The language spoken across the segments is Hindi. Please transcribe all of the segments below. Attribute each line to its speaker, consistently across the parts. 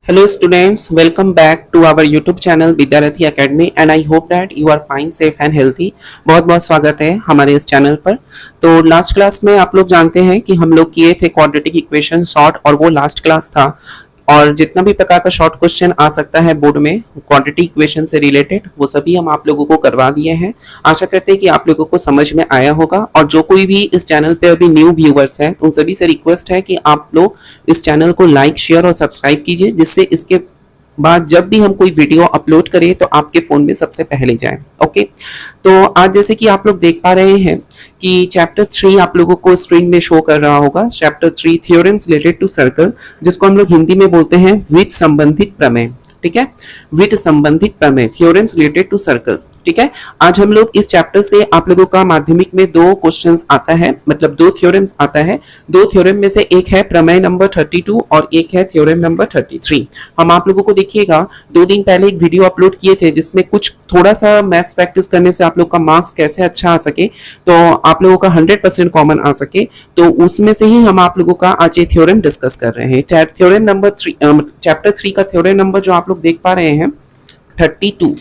Speaker 1: Hello students, welcome back to our YouTube channel विद्यारथी Academy and I hope that you are fine, safe and healthy। बहुत बहुत स्वागत है हमारे इस चैनल पर। तो लास्ट क्लास में आप लोग जानते हैं कि हम लोग किए थे क्वाड्रेटिक इक्वेशन शॉर्ट, और वो लास्ट क्लास था। और जितना भी प्रकार का शॉर्ट क्वेश्चन आ सकता है बोर्ड में क्वाड्रेटिक इक्वेशन से रिलेटेड, वो सभी हम आप लोगों को करवा दिए हैं। आशा करते हैं कि आप लोगों को समझ में आया होगा। और जो कोई भी इस चैनल पे अभी न्यू व्यूअर्स हैं, उन सभी से रिक्वेस्ट है कि आप लोग इस चैनल को लाइक, शेयर और सब्सक्राइब कीजिए, जिससे इसके बाद जब भी हम कोई वीडियो अपलोड करें तो आपके फोन में सबसे पहले जाए। ओके, तो आज जैसे कि आप लोग देख पा रहे हैं कि चैप्टर 3 आप लोगों को स्क्रीन में शो कर रहा होगा। Chapter 3 theorems related to circle, जिसको हम लोग हिंदी में बोलते हैं विद संबंधित प्रमेय। ठीक है, विद संबंधित प्रमेय, थ्योरम्स रिलेटेड टू सर्कल। ठीक है, आज हम लोग इस चैप्टर से आप लोगों का माध्यमिक में दो क्वेश्चंस आता है, मतलब दो थ्योरम्स आता है। दो थ्योरम में से एक है प्रमेय नंबर 32 और एक है थ्योरम नंबर 33। हम आप लोगों को देखिएगा 2 दिन पहले एक वीडियो अपलोड किए थे जिसमें कुछ थोड़ा सा मैथ्स प्रैक्टिस करने से आप लोग का मार्क्स कैसे अच्छा आ सके, तो आप लोगों का 100% कॉमन आ सके, तो उसमें से ही हम आप लोगों का आज ये थ्योरम डिस्कस कर रहे हैं। थ्योरम नंबर 3, चैप्टर 3 का थ्योरम नंबर जो आप लोग देख पा रहे हैं 32।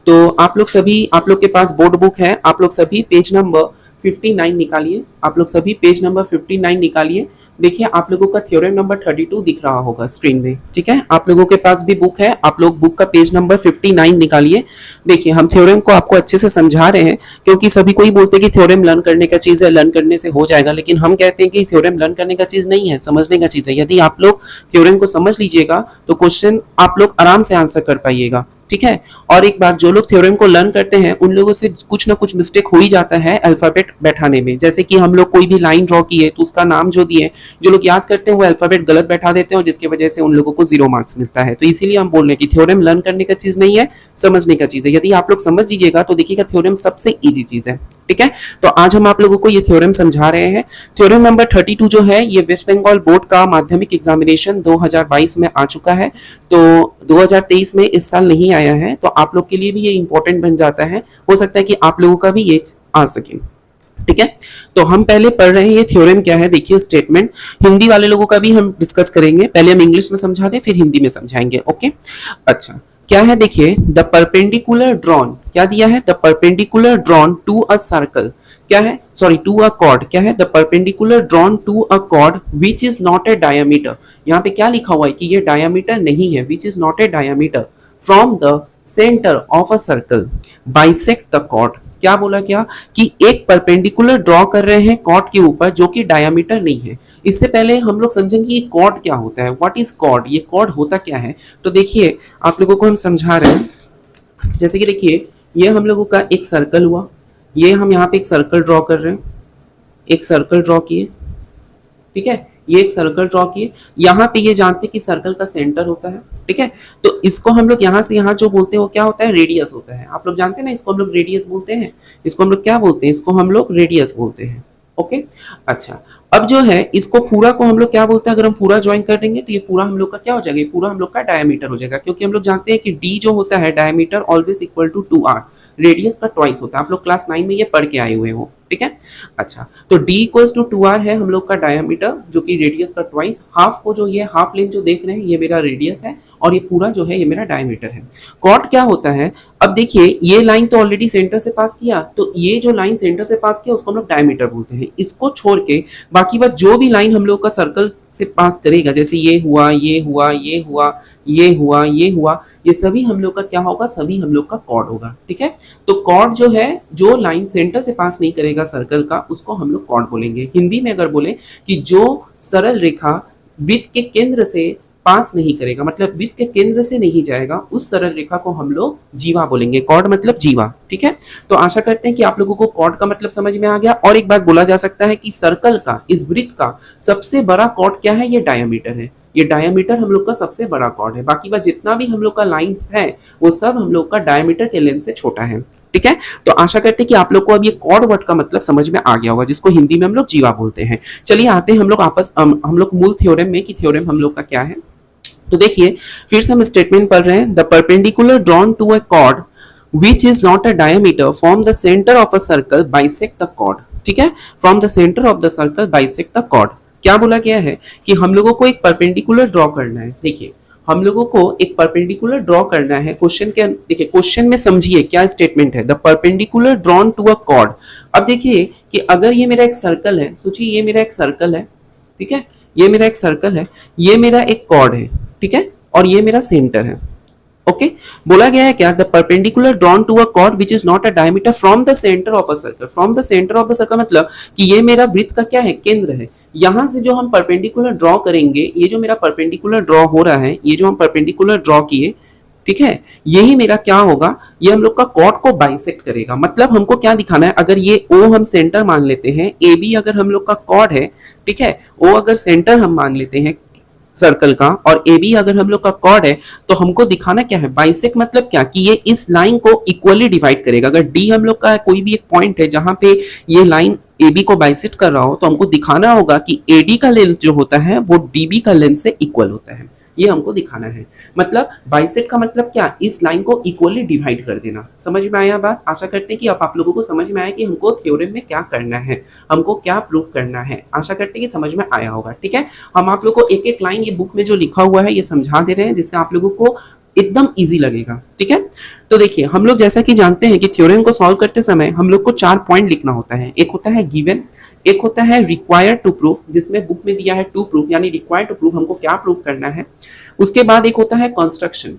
Speaker 1: तो आप लोग के पास बोर्ड बुक है, आप लोग सभी पेज नंबर 59 निकालिए। आप लोग सभी पेज नंबर 59 निकालिए। देखिए आप लोगों का थ्योरम नंबर 32 दिख रहा होगा स्क्रीन में। ठीक है, आप लोगों के पास भी बुक है, आप लोग बुक का पेज नंबर 59 निकालिए। देखिए हम थ्योरम को आपको अच्छे से समझा रहे हैं, क्योंकि सभी कोई बोलते हैं कि थ्योरम लर्न करने का चीज है, लर्न करने से हो जाएगा, लेकिन हम कहते हैं कि थ्योरम लर्न करने का चीज नहीं है, समझने का चीज है। यदि आप लोग थ्योरम को समझ लीजिएगा तो क्वेश्चन आप लोग आराम से आंसर कर पाइएगा। ठीक है, और एक बात, जो लोग थ्योरम को लर्न करते हैं उन लोगों से कुछ ना कुछ मिस्टेक हो ही जाता है अल्फाबेट बैठाने में। जैसे कि हम लोग कोई भी लाइन ड्रॉ किए तो उसका नाम जो दिए, जो लोग याद करते हैं वो अल्फाबेट गलत बैठा देते हैं, और जिसकी वजह से उन लोगों को 0 मार्क्स मिलता है। तो इसीलिए हम बोल रहे हैं कि थ्योरम लर्न करने का चीज नहीं है, समझने का चीज है। यदि आप लोग समझ लीजिएगा तो देखिएगा थ्योरम सबसे इजी चीज है। ठीक है, तो आज हम आप लोगों को ये थ्योरम समझा रहे हैं। थ्योरम नंबर 32 जो है ये वेस्ट बंगाल बोर्ड का माध्यमिक एग्जामिनेशन 2022 में आ चुका है, तो 2023 में इस साल नहीं आया है, तो आप लोग के लिए भी ये इंपॉर्टेंट बन जाता है। हो सकता है कि आप लोगों का भी ये आ सके। ठीक है, तो हम पहले पढ़ रहे हैं ये थ्योरम क्या है। देखिए स्टेटमेंट, हिंदी वाले लोगों का भी हम डिस्कस करेंगे, पहले हम इंग्लिश में समझा दें फिर हिंदी में समझाएंगे। ओके, अच्छा क्या है, देखिए द परपेंडिकुलर ड्रॉन, क्या दिया है, the perpendicular drawn to a circle, क्या है, सॉरी टू अ कॉर्ड, क्या है, the perpendicular drawn to a chord which is not a diameter. यहाँ पे क्या लिखा हुआ है कि ये डायमीटर नहीं है, which is not a diameter from the centre of a circle bisect the chord. क्या बोला, क्या कि एक परपेंडिकुलर ड्रॉ कर रहे हैं कॉर्ड के ऊपर जो कि डायमीटर नहीं है। इससे पहले हम लोग समझेंगे कि कॉर्ड क्या होता है, व्हाट इज कॉर्ड, ये कॉर्ड होता क्या है। तो देखिए आप लोगों को हम समझा रहे हैं, जैसे कि देखिए ये हम लोगों का एक सर्कल हुआ, ये हम यहाँ पे एक सर्कल ड्रॉ कर रहे हैं, एक सर्कल ड्रॉ किए। ठीक है, ये एक सर्कल ड्रॉ किए, यहाँ पे ये जानते हैं कि सर्कल का सेंटर होता है। ठीक है, तो इसको हम लोग यहाँ से यहाँ जो बोलते हैं वो क्या होता है, रेडियस होता है। आप लोग जानते हैं ना, इसको हम लोग रेडियस बोलते हैं, इसको हम लोग क्या बोलते हैं, इसको हम लोग रेडियस बोलते हैं। ओके, अच्छा अब जो है इसको पूरा को हम लोग क्या बोलते हैं, अगर हम पूरा ज्वाइन कर देंगे तो ये पूरा हम लोग का क्या हो जाएगा, ये पूरा हम लोग का डायमीटर हो जाएगा। क्योंकि हम लोग जानते हैं कि डी जो होता है diameter always equal to 2r, radius का ट्वाइस होता है। आप लोग क्लास 9 में ये पढ़ के आए हुए हो। ठीक है, अच्छा तो d इक्वल्स टू 2r है हम लोग का डायमीटर, जो कि रेडियस का ट्वाइस। हाफ को जो ये हाफ लेंथ जो देख रहे हैं ये मेरा रेडियस है, और ये पूरा जो है ये मेरा डायमीटर है। कॉर्ड क्या होता है, अब देखिए ये लाइन तो ऑलरेडी सेंटर से पास किया, तो ये जो लाइन सेंटर से पास किया उसको हम लोग डायमीटर बोलते हैं। इसको छोड़ के बाकी बात जो भी लाइन हम लोग का सर्कल से पास करेगा, जैसे ये हुआ, ये हुआ, ये हुआ, ये हुआ, ये हुआ, ये सभी हम लोग का क्या होगा, सभी हम लोग का कॉर्ड होगा। ठीक है, तो कॉर्ड जो है, जो लाइन सेंटर से पास नहीं करेगा सर्कल का, उसको हम लोग कॉर्ड बोलेंगे। हिंदी में अगर बोले कि जो सरल रेखा वृत्त के केंद्र से पास नहीं करेगा, मतलब वृत्त के केंद्र से नहीं जाएगा, उस सरल रेखा को हम लोग जीवा बोलेंगे। कॉर्ड मतलब जीवा। ठीक है, तो आशा करते हैं कि आप लोगों को कॉर्ड का मतलब समझ में आ गया। और एक बात बोला जा सकता है कि सर्कल का, इस वृत्त का सबसे बड़ा कॉर्ड क्या है, ये डायमीटर है। ये डायमीटर हम लोग का सबसे बड़ा कॉर्ड है। बाकी बात जितना भी हम लोग का लाइंस है वो सब हम लोग का डायमीटर के लेंथ से छोटा है। ठीक है, तो आशा करते हैं कि आप लोग को अब ये कॉर्ड वर्ड का मतलब समझ में आ गया होगा, जिसको हिंदी में हम लोग जीवा बोलते हैं। चलिए आते हैं हम लोग मूल थ्योरम में, कि थ्योरम हम लोग का क्या है। तो देखिए फिर से हम स्टेटमेंट पढ़ रहे हैं, the perpendicular drawn to a chord which is not a diameter from the center of a circle bisect the chord। ठीक है, from the center of the circle bisect the chord। क्या बोला गया है कि हम लोगों को एक परपेंडिकुलर ड्रॉ करना है। देखिए हम लोगों को एक परपेंडिकुलर ड्रॉ करना है। क्वेश्चन के देखिए, क्वेश्चन में समझिए क्या स्टेटमेंट है, the perpendicular drawn to a chord. अब देखिए कि अगर ये मेरा एक सर्कल है, सोचिए ये मेरा एक सर्कल है, ठीक है, ये मेरा एक सर्कल है, ये मेरा एक कॉर्ड है, ठीक है, और ये मेरा सेंटर है। ओके बोला गया है क्या, the perpendicular drawn to a chord which is not a diameter from the centre of a circle. From the centre of the circle मतलब कि ये मेरा वृत्त का क्या है, केंद्र है। यहां से जो हम परपेंडिकुलर ड्रॉ करेंगे, ये जो मेरा परपेंडिकुलर ड्रॉ हो रहा है, ये जो हम परपेंडिकुलर ड्रॉ किए, ठीक है, यही मेरा क्या होगा, ये हम लोग का कॉर्ड को बाइसेक्ट करेगा। मतलब हमको क्या दिखाना है, अगर ये ओ हम सेंटर मान लेते हैं, ए बी अगर हम लोग का कॉर्ड है, ठीक है, ओ अगर सेंटर हम मान लेते हैं सर्कल का, और ए बी अगर हम लोग का कॉर्ड है, तो हमको दिखाना क्या है, बाइसेक्ट मतलब क्या, कि ये इस लाइन को इक्वली डिवाइड करेगा। अगर डी हम लोग का कोई भी एक पॉइंट है जहां पे ये लाइन ए बी को बाइसेक्ट कर रहा हो, तो हमको दिखाना होगा कि ए डी का लेंथ जो होता है वो डी बी का लेंथ से इक्वल होता है। ये हमको दिखाना है। मतलब बाइसेक्ट का मतलब क्या, इस लाइन को इक्वली डिवाइड कर देना। समझ में आया बात? आशा करते हैं कि अब आप लोगों को समझ में आया कि हमको थ्योरम में क्या करना है, हमको क्या प्रूफ करना है। आशा करते हैं कि समझ में आया होगा। ठीक है, हम आप लोगों को एक एक लाइन ये बुक में जो लिखा हुआ है ये समझा दे रहे हैं, जिससे आप लोगों को एकदम इजी लगेगा। ठीक है, तो देखिए हम लोग जैसा कि जानते हैं कि थ्योरम को सॉल्व करते समय हम लोग को 4 पॉइंट लिखना होता है। एक होता है गिवन, एक होता है रिक्वायर्ड टू प्रूफ, जिसमें बुक में दिया है टू प्रूफ, यानी रिक्वायर्ड टू प्रूफ हमको क्या प्रूफ करना है। उसके बाद एक होता है कंस्ट्रक्शन,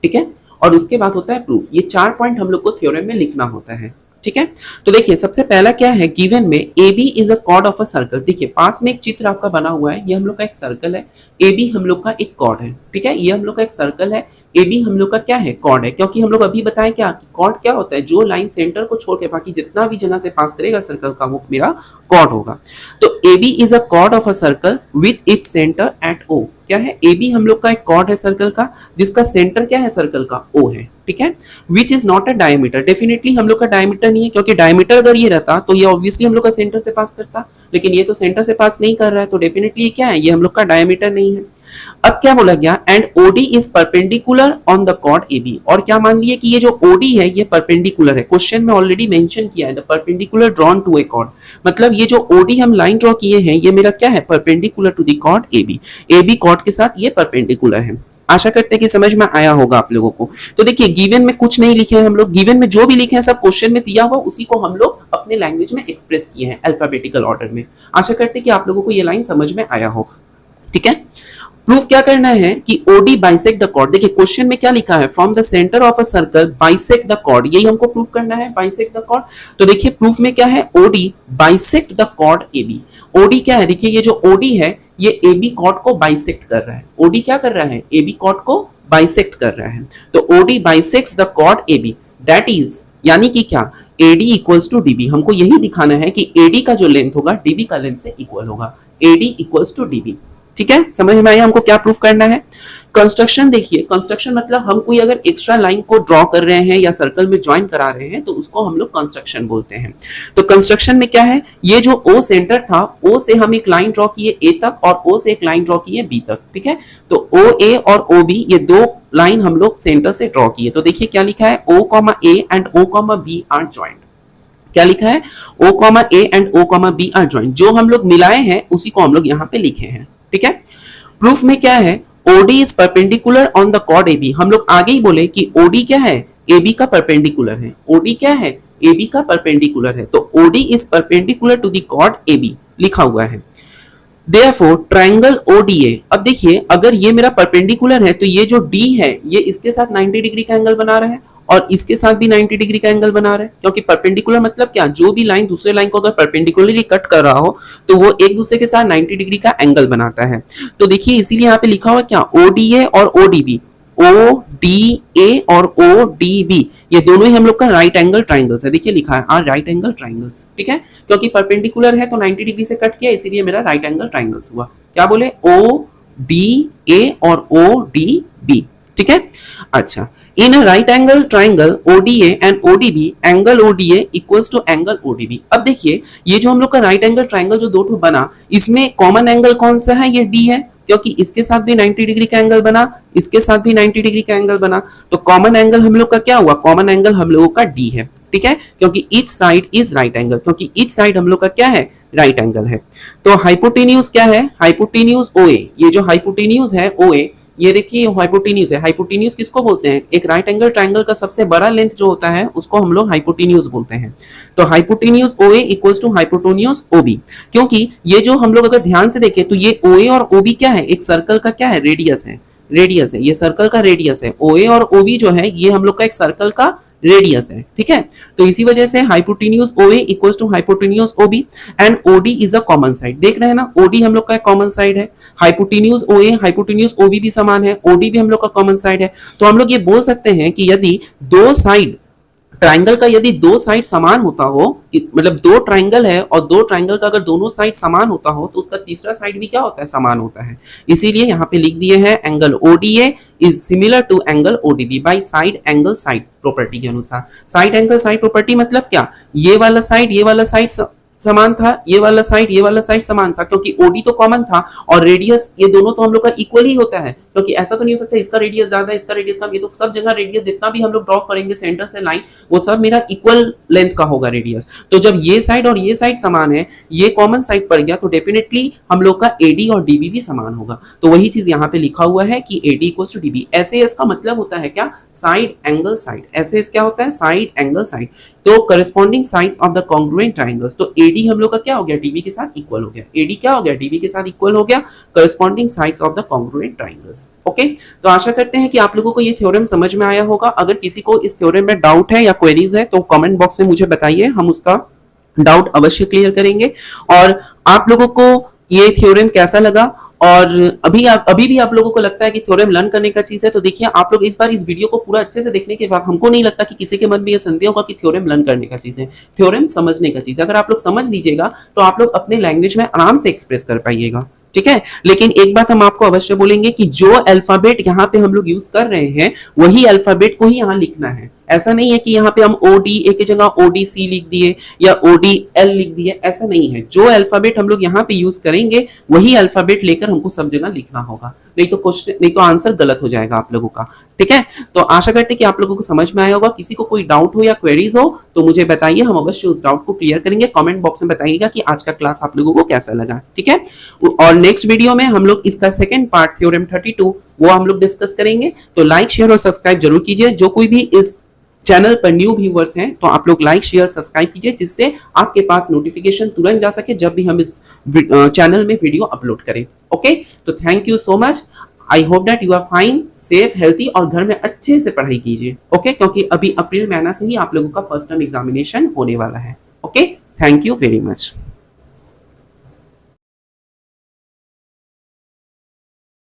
Speaker 1: ठीक है, और उसके बाद होता है प्रूफ। ये 4 पॉइंट हम लोग को थ्योरम में लिखना होता है। ठीक है, तो देखिए सबसे पहला क्या है, गिवन में A B is a chord of a circle. देखिए पास में एक चित्र आपका बना हुआ है, ये हम लोग का एक सर्कल है, ए बी हम लोग का एक कॉर्ड है। ठीक है, ये हम लोग का एक सर्कल है, ए बी हम लोग का क्या है, कॉर्ड है। क्योंकि हम लोग अभी बताएं क्या कि कॉर्ड क्या होता है, जो लाइन सेंटर को छोड़ के बाकी जितना भी जगह से पास करेगा सर्कल का, वो मेरा कॉर्ड होगा। तो A B is a chord of a circle with its centre at O. क्या है, ए बी हम लोग का एक कॉर्ड है सर्कल का, जिसका सेंटर क्या है सर्कल का, ओ है। ठीक है, which is not a diameter. Definitely हम लोग का डायमीटर नहीं है, क्योंकि डायमीटर अगर ये रहता तो ये ऑब्वियसली हम लोग का सेंटर से पास करता, लेकिन ये तो सेंटर से पास नहीं कर रहा है, तो डेफिनेटली ये क्या है, ये हम लोग का डायमीटर नहीं है। अब क्या बोला गया, and OD is perpendicular on the chord A B. और क्या मान लिए कि ये जो ओडी है ये परपेंडिकुलर है। क्वेश्चन में ऑलरेडी मेंशन किया है, the perpendicular drawn to a chord. मतलब ये जो ओडी हम लाइन ड्रॉ किए हैं, ये मेरा क्या है, perpendicular to the chord A B. A B chord के साथ ये परपेंडिकुलर है। आशा करते हैं कि समझ में आया होगा आप लोगों को। तो देखिए गिवन में कुछ नहीं लिखे हैं हम लोग, गिवन में जो भी लिखे हैं सब क्वेश्चन में दिया हुआ, उसी को हम लोग अपने लैंग्वेज में एक्सप्रेस किए हैं अल्फाबेटिकल ऑर्डर में। आशा करते हैं कि आप लोगों को ये लाइन समझ में आया होगा। ठीक है, प्रूफ क्या करना है कि ओडी बाइसेक्ट द कॉर्ड। देखिए क्वेश्चन में क्या लिखा है, from the centre of a circle bisect the chord, यही हमको प्रूफ करना है, बाइसेक्ट द कॉर्ड। तो देखिए प्रूफ में क्या है, OD bisect the chord A B. OD क्या है, देखिए ये जो ओडी है ये ए बी कॉर्ड को बाइसेक्ट कर रहा है। ओडी क्या कर रहा है, ए बी कॉर्ड को बाइसेक्ट कर रहा है। तो OD bisects the chord A B, that is यानी कि क्या, एडी इक्वल्स टू डीबी। हमको यही दिखाना है कि एडी का जो लेंथ होगा डीबी का लेंथ से इक्वल होगा, एडी इक्वल्स टू डीबी। ठीक है, समझ में आया हमको क्या प्रूफ करना है। कंस्ट्रक्शन देखिए, कंस्ट्रक्शन मतलब हम कोई अगर एक्स्ट्रा लाइन को ड्रॉ कर रहे हैं या सर्कल में ज्वाइन करा रहे हैं तो उसको हम लोग कंस्ट्रक्शन बोलते हैं। तो कंस्ट्रक्शन में क्या है, ये जो ओ सेंटर था, ओ से हम एक लाइन ड्रॉ किए ए तक, और ओ से एक लाइन ड्रॉ किए बी तक। ठीक है, तो ओ ए और ओ बी ये दो लाइन हम लोग सेंटर से ड्रॉ किए। तो देखिए क्या लिखा है, O comma A and O comma B are joint. क्या लिखा है, O comma A and O comma B are joint. जो हम लोग मिलाए हैं उसी को हम लोग यहाँ पे लिखे हैं। ठीक है, प्रूफ में क्या है, OD is perpendicular on the chord A B. हम लोग आगे ही बोले कि ओडी क्या है, ए बी का परपेंडिकुलर है। ओडी क्या है, ए बी का परपेंडिकुलर है। तो OD is perpendicular to the chord A B लिखा हुआ है। Therefore, triangle ODA। अब देखिए अगर ये मेरा परपेंडिकुलर है तो ये जो D है ये इसके साथ 90 डिग्री का एंगल बना रहा है, और इसके साथ भी 90 डिग्री का एंगल बना रहा है। क्योंकि परपेंडिकुलर मतलब क्या, जो भी लाइन दूसरे लाइन को अगर परपेंडिकुलरली कट कर रहा हो तो वो एक दूसरे के साथ 90 डिग्री का एंगल बनाता है। तो देखिए इसीलिए यहाँ पे लिखा हुआ क्या, ODA और ODB। ODA और ODB ये दोनों ही हम लोग का राइट एंगल ट्राइंगल्स है। देखिए लिखा है आर राइट एंगल ट्राइंगल्स। ठीक है, क्योंकि परपेंडिकुलर है तो 90 डिग्री से कट किया, इसीलिए मेरा राइट एंगल ट्राइंगल्स हुआ। क्या बोले, ODA और ODB। ठीक है, अच्छा, in a right angle triangle ODA and ODB, angle ODA equals to angle ODB। अब देखिए ये जो हम लोग का राइट एंगल ट्राइंगल जो दो ठो बना, इसमें कॉमन एंगल कौन सा है, ये D है, क्योंकि इसके साथ भी 90 डिग्री का एंगल बना, इसके साथ भी 90 डिग्री का एंगल बना। तो कॉमन एंगल हम लोग का क्या हुआ, कॉमन एंगल हम लोगों का D है। ठीक है, क्योंकि each side is right angle, क्योंकि ईच साइड हम लोग का क्या है, राइट एंगल है। तो हाइपोटेन्यूज क्या है, हाइपोटेन्यूज OA। ये जो हाइपोटेन्यूज है OA ये देखिए हाइपोटेन्यूज है। हाइपोटेन्यूज किसको बोलते हैं? एक राइट एंगल ट्राइंगल का सबसे बड़ा लेंथ जो होता है उसको हम लोग हाइपोटेन्यूज बोलते हैं। तो hypotenuse OA equals to hypotenuse OB, क्योंकि ये जो हम लोग अगर ध्यान से देखें तो ये OA और OB क्या है? एक सर्कल का क्या है? रेडियस है। रेडियस है, ये सर्कल का रेडियस है। OA और OB जो है ये हम लोग का एक सर्कल का रेडियस है, ठीक है। तो इसी वजह से hypotenuse OA equals to hypotenuse OB and OD is a common side. देख रहे हैं ना, OD हम लोग का कॉमन साइड है। हाइपोटेन्यूज OA हाइपोटेन्यूज OB भी समान है, OD भी हम लोग का कॉमन साइड है। तो हम लोग ये बोल सकते हैं कि यदि दो साइड ट्राइंगल का यदि दो साइड समान होता हो, मतलब दो ट्राइंगल है और दो ट्राइंगल का अगर दोनों साइड समान होता हो तो उसका तीसरा साइड भी क्या होता है? समान होता है। इसीलिए यहाँ पे लिख दिए हैं angle ODA is similar to angle ODB by side angle side property के अनुसार। साइड एंगल साइड प्रॉपर्टी मतलब क्या? ये वाला साइड समान था, ये वाला साइड समान था, क्योंकि OD तो कॉमन था और रेडियस ये दोनों तो हम लोग का इक्वल ही होता है, क्योंकि ऐसा तो नहीं हो सकता इसका रेडियस ज्यादा इसका रेडियस कम। ये तो सब जगह रेडियस जितना भी हम लोग ड्रॉ करेंगे सेंटर से लाइन वो सब मेरा इक्वल लेंथ का होगा रेडियस। तो जब ये साइड और ये साइड समान है, ये कॉमन साइड पड़ गया, तो डेफिनेटली हम लोग का AD और DB भी समान होगा। तो वही चीज यहाँ पे लिखा हुआ है कि AD इक्वल्स टू DB। ऐसे इसका मतलब होता है क्या? Side angle side. ऐसे क्या होता है? Side angle side. तो corresponding sides of the congruent triangles, तो AD हम लोग का क्या हो गया? DB के साथ इक्वल हो गया। AD क्या हो गया? DB के साथ इक्वल हो गया, corresponding sides of the congruent triangles. Okay, तो आशा करते हैं कि आप लोगों को ये थ्योरम समझ में आया होगा। अगर किसी को इस थ्योरम में डाउट है या क्वेरीज है तो कमेंट बॉक्स में मुझे बताइए, हम उसका डाउट अवश्य क्लियर करेंगे। और आप लोगों को ये थ्योरम कैसा लगा, और अभी भी आप लोगों को लगता है कि थ्योरम लर्न करने का चीज है, तो देखिए आप लोग इस बार इस वीडियो को पूरा अच्छे से देखने के बाद हमको नहीं लगता कि किसी के मन में यह संदेह होगा कि थ्योरम लर्न करने का चीज है। थ्योरम समझने का चीज है। अगर आप लोग समझ लीजिएगा तो आप लोग अपने लैंग्वेज में आराम से एक्सप्रेस कर पाइएगा, ठीक है। लेकिन एक बात हम आपको अवश्य बोलेंगे कि जो अल्फाबेट यहाँ पे हम लोग यूज कर रहे हैं वही अल्फाबेट को ही यहाँ लिखना है। ऐसा नहीं है कि यहाँ पे हम ODA की जगह ODC लिख दिए या ODL लिख दिए, ऐसा नहीं है। जो अल्फाबेट हम लोग यहाँ पे यूज करेंगे वही अल्फाबेट लेकर हमको सब जगह लिखना होगा, नहीं तो आंसर गलत हो जाएगा आप लोगों का, ठीक है। तो आशा करते हैं कि आप लोगों को समझ में आया होगा। किसी को कोई डाउट हो या क्वेरीज हो तो मुझे बताइए, हम अवश्य उस डाउट को क्लियर करेंगे। कमेंट बॉक्स में बताइएगा कि आज का क्लास आप लोगों को कैसा लगा, ठीक है। और नेक्स्ट वीडियो में हम लोग इसका सेकंड पार्ट थ्योरम 32 वो हम लोग डिस्कस करेंगे। तो लाइक शेयर और सब्सक्राइब जरूर कीजिए। जो कोई भी इस चैनल पर न्यू व्यूवर्स हैं तो आप लोग लाइक शेयर सब्सक्राइब कीजिए, जिससे आपके पास नोटिफिकेशन तुरंत जा सके जब भी हम इस चैनल में वीडियो अपलोड करें। ओके, तो thank you so much. I hope that you are fine, safe, healthy और घर में अच्छे से पढ़ाई कीजिए। ओके, क्योंकि अभी अप्रैल महीना से ही आप लोगों का फर्स्ट टर्म एग्जामिनेशन होने वाला है। Okay, thank you very much.